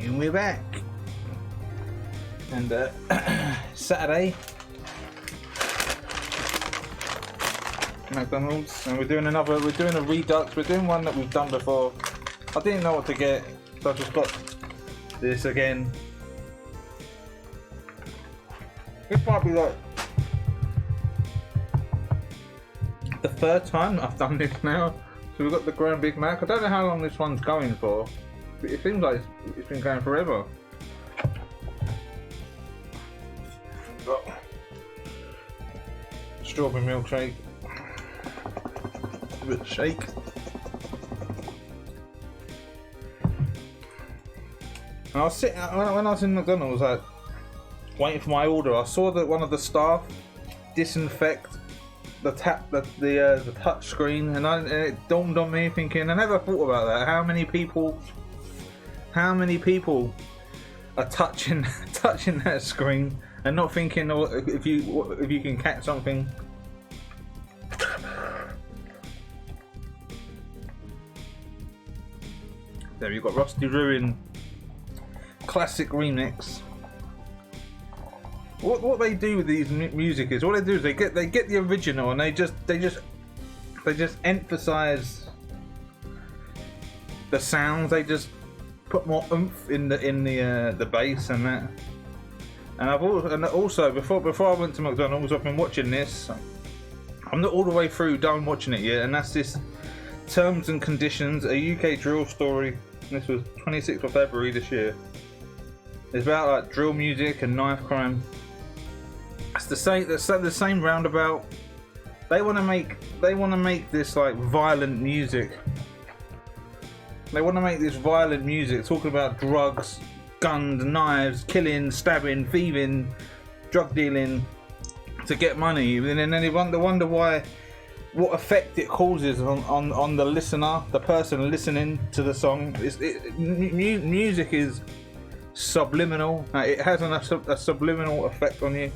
And we're back. And Saturday, McDonald's, and we're doing a redux. We're doing one that we've done before. I didn't know what to get, so I just got this again. This might be like the third time I've done this now. So we've got the Grand Big Mac. I don't know how long this one's going for. It seems like it's been going forever. Got strawberry milkshake. Give it a shake. And I was sitting when I was in McDonald's, like waiting for my order. I saw that one of the staff disinfect the touch screen, and it dawned on me, thinking I never thought about that. How many people are touching that screen and not thinking, oh, if you can catch something. There you've got Rusty Ruin classic remix. What they do with these music is, what they do is they get the original and they just emphasize the sounds. They just put more oomph in the bass and that. And also before I went to McDonald's, I've been watching this. I'm not all the way through done watching it yet, and that's this Terms and Conditions, a UK drill story. This was 26th of February this year. It's about like drill music and knife crime. It's the same roundabout. They want to make this like violent music. They want to make this violent music, talking about drugs, guns, knives, killing, stabbing, thieving, drug dealing, to get money. And then they wonder why, what effect it causes on the listener, the person listening to the song. Music is subliminal. It has a subliminal effect on you.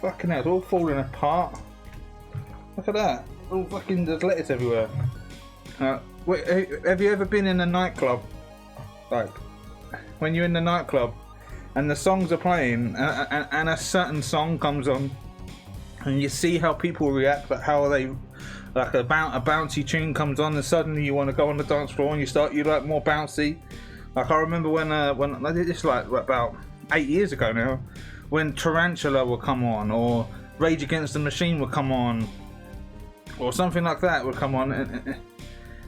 Fucking hell, it's all falling apart. Look at that. All fucking, there's lettuce everywhere. Wait, have you ever been in a nightclub? Like, when you're in the nightclub and the songs are playing and a certain song comes on and you see how people react, like how they, like a bouncy tune comes on and suddenly you want to go on the dance floor and you like more bouncy. Like I remember when I did this like about 8 years ago now, when Tarantula would come on, or Rage Against the Machine would come on, or something like that would come on,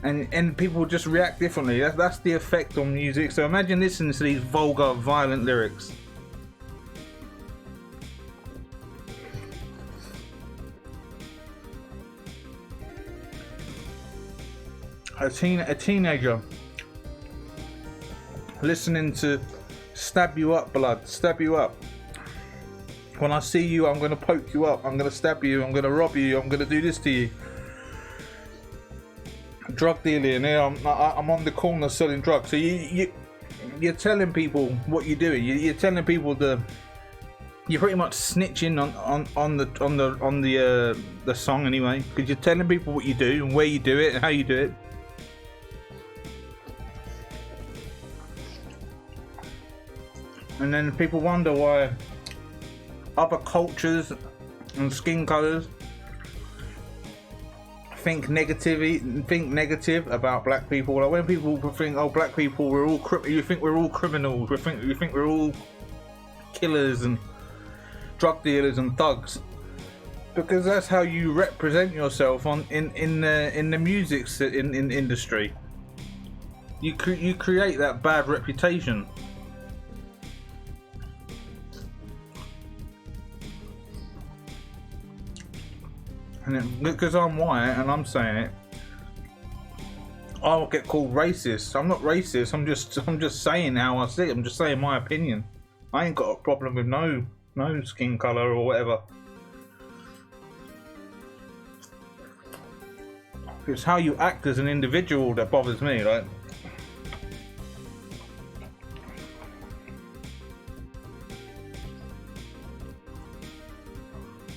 and people would just react differently. That's the effect on music. So imagine listening to these vulgar, violent lyrics. A teenager listening to "Stab You Up, Blood, Stab You Up. When I see you, I'm going to poke you up. I'm going to stab you. I'm going to rob you. I'm going to do this to you." Drug dealing. I'm on the corner selling drugs. So you're telling people what you're doing. You're telling people you're pretty much snitching on the song anyway, because you're telling people what you do and where you do it and how you do it. And then people wonder why other cultures and skin colours think negative about black people. Like when people think, oh, black people, you think we're all criminals. You think we're all killers and drug dealers and thugs, because that's how you represent yourself in the music industry. You create that bad reputation. And because I'm white and I'm saying it, I'll get called racist. I'm not racist. I'm just saying how I see it. I'm just saying my opinion. I ain't got a problem with no skin color or whatever. It's how you act as an individual that bothers me, right?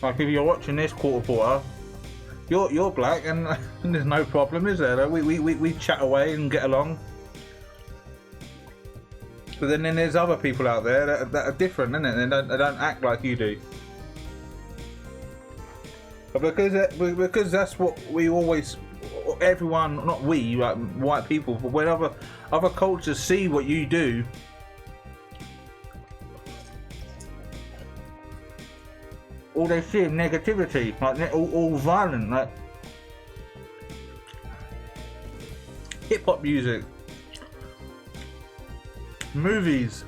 Like if you're watching this quarter porter, you're black and there's no problem, is there? Like we chat away and get along. But then there's other people out there that are different, isn't it? They don't act like you do. But because that's what we always, everyone, not we, like white people, but when other cultures see what you do, all they see is negativity, like all violent, like hip hop music, movies.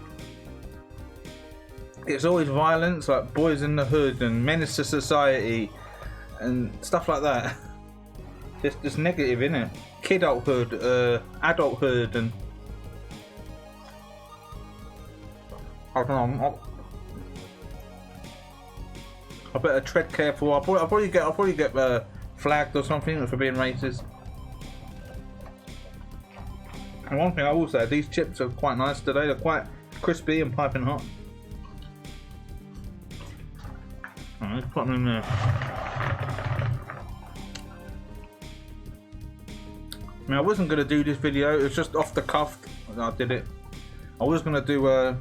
It's always violence, like Boys in the Hood and Menace to Society and stuff like that. Just negative, innit? Kidulthood, adulthood, and I don't know. I better tread careful. I'll probably get flagged or something for being racist. And one thing I will say, these chips are quite nice today. They're quite crispy and piping hot. Alright, let's put them in there. I mean, I wasn't going to do this video. It was just off the cuff. I did it. I was going to do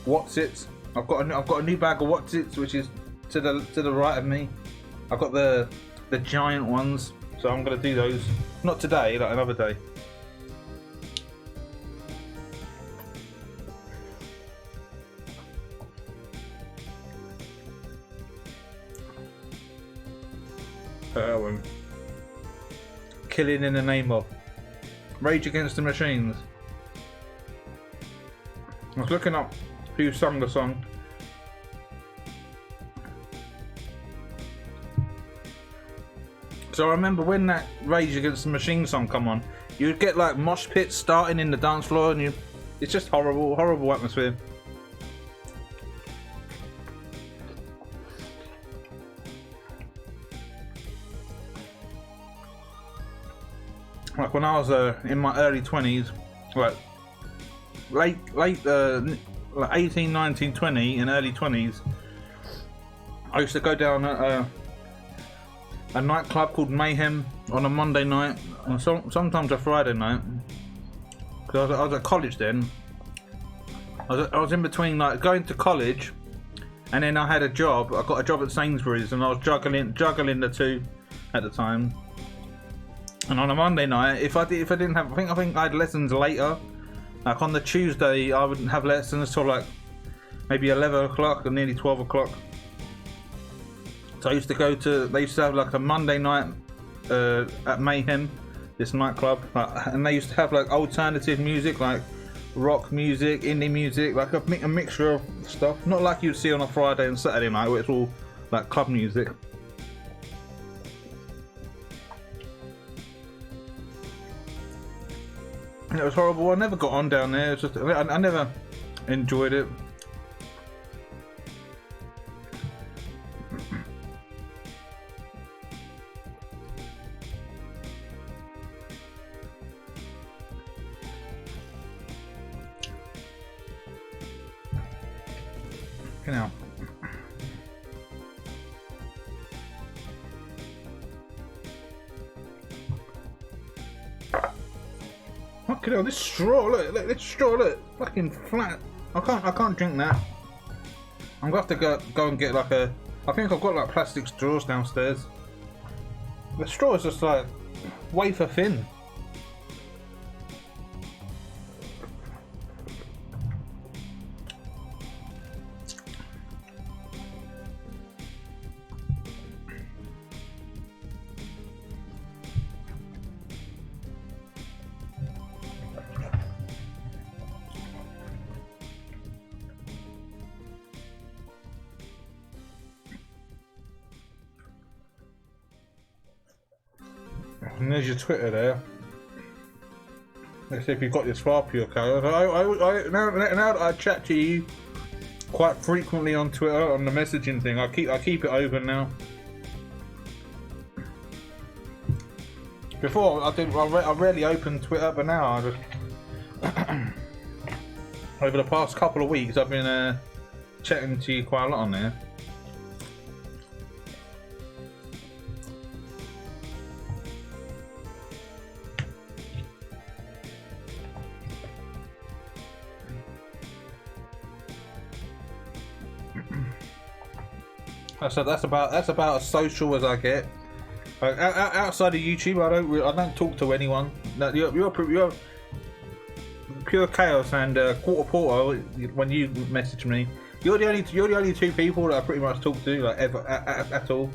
What's-Its. I've got a new bag of What's-Its, which is to the right of me. I've got the giant ones, so I'm going to do those. Not today, like another day. Killing in the Name of Rage Against the Machines. I was looking up who sung the song. So I remember when that Rage Against the Machine song come on, you would get like mosh pits starting in the dance floor, and it's just horrible atmosphere. Like when I was in my early 20s, like late like 18, 19, 20 and early 20s, I used to go down at a nightclub called Mayhem on a Monday night, and sometimes a Friday night. Because I was at college then. I was in between like going to college, and then I had a job. I got a job at Sainsbury's, and I was juggling the two at the time. And on a Monday night, if I didn't have, I think I had lessons later. Like on the Tuesday, I wouldn't have lessons till like maybe 11 o'clock or nearly 12 o'clock. So I used to go to, they used to have like a Monday night at Mayhem, this nightclub, and they used to have like alternative music, like rock music, indie music, like a mixture of stuff. Not like you'd see on a Friday and Saturday night where it's all like club music. And it was horrible. I never got on down there. It's just, I never enjoyed it. You know. Fucking hell, this straw, look, this straw, look, fucking flat. I can't drink that. I'm gonna have to go and get like a, I think I've got like plastic straws downstairs. The straw is just like wafer thin. And there's your Twitter there. Let's see if you've got your Sparpio account. Now that I chat to you quite frequently on Twitter on the messaging thing, I keep it open now. Before I rarely opened Twitter, but now I just over the past couple of weeks I've been chatting to you quite a lot on there. That's about as social as I get. Like, outside of YouTube, I don't talk to anyone. No, you're pure chaos and quarter porter. When you message me, you're the only two people that I pretty much talk to, like, ever at all.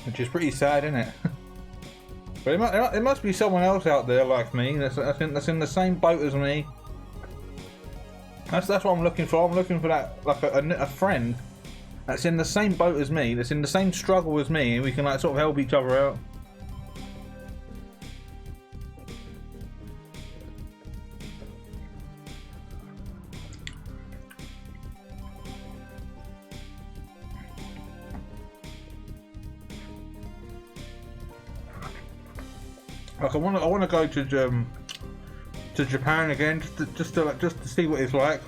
Which is pretty sad, isn't it? But it must be someone else out there like me that's in the same boat as me. That's what I'm looking for. I'm looking for that, like a friend that's in the same boat as me, that's in the same struggle as me, and we can like sort of help each other out. Like I want to go to Japan again, just to see what it's like.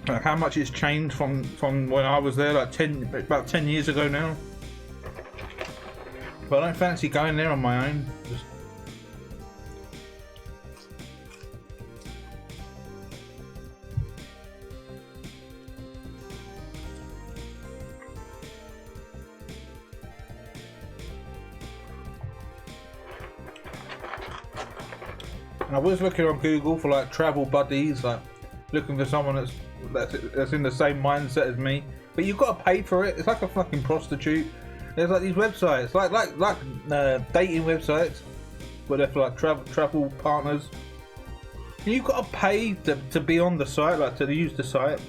Like how much it's changed from when I was there, like about 10 years ago now. But I don't fancy going there on my own. I was looking on Google for like travel buddies, like looking for someone that's in the same mindset as me. But you've got to pay for it. It's like a fucking prostitute. There's like these websites, like dating websites, but they're for like travel partners. And you've got to pay to be on the site, like to use the site.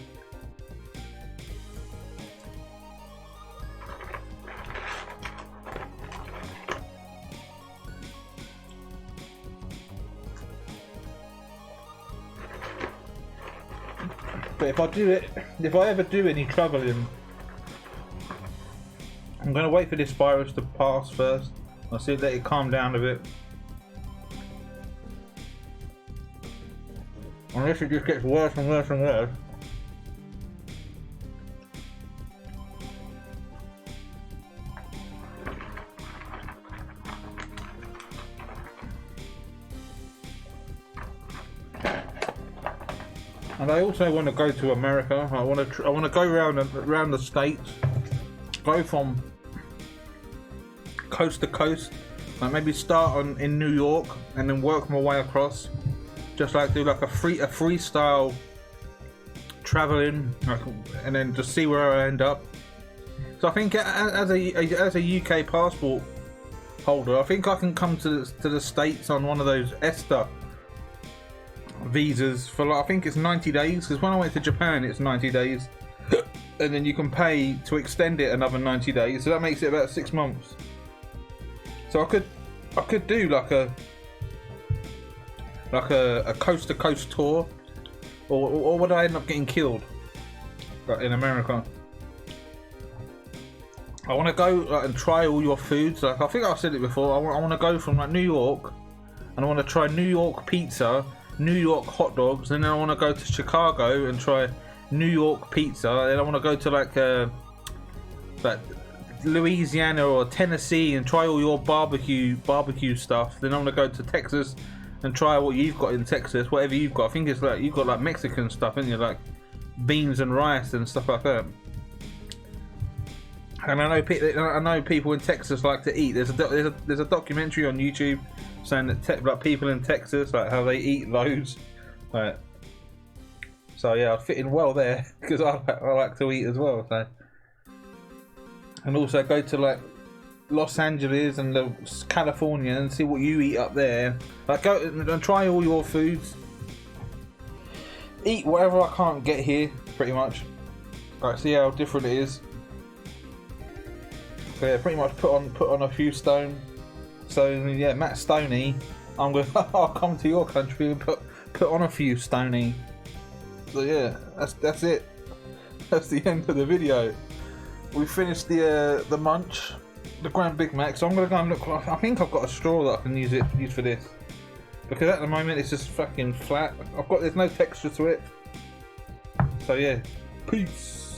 But if I ever do any travelling, I'm going to wait for this virus to pass first. I'll see let it calm down a bit. Unless it just gets worse and worse and worse. And I also want to go to America. I want to go around the states, go from coast to coast. Like maybe start in New York and then work my way across. Just like do like a freestyle traveling, and then just see where I end up. So I think as a UK passport holder, I think I can come to the States on one of those ESTA visas for like, I think it's 90 days, because when I went to Japan it's 90 days and then you can pay to extend it another 90 days, so that makes it about 6 months. So I could do like a coast to coast tour, or would I end up getting killed like in America? I want to go and try all your foods. Like I think I've said it before, I want to go from like New York and I want to try New York pizza, New York hot dogs, and then I want to go to Chicago and try New York pizza, and then I want to go to like Louisiana or Tennessee and try all your barbecue stuff. Then I want to go to Texas and try what you've got in Texas, whatever you've got. I think it's like you've got like Mexican stuff, haven't you, like beans and rice and stuff like that. And I know people in Texas like to eat. There's a documentary on YouTube saying that like people in Texas, like how they eat loads. Like, so yeah, I'd fit in well there because I like to eat as well. So, and also go to like Los Angeles and California and see what you eat up there. Like go and try all your foods. Eat whatever I can't get here, pretty much. Like see how different it is. So yeah, pretty much put on a few stone. So yeah, Matt Stoney, I'll come to your country and put on a few Stoney. So yeah, that's it. That's the end of the video. We finished the munch, the Grand Big Mac. So I'm gonna go and look. I think I've got a straw that I can use for this, because at the moment it's just fucking flat. There's no texture to it. So yeah, peace.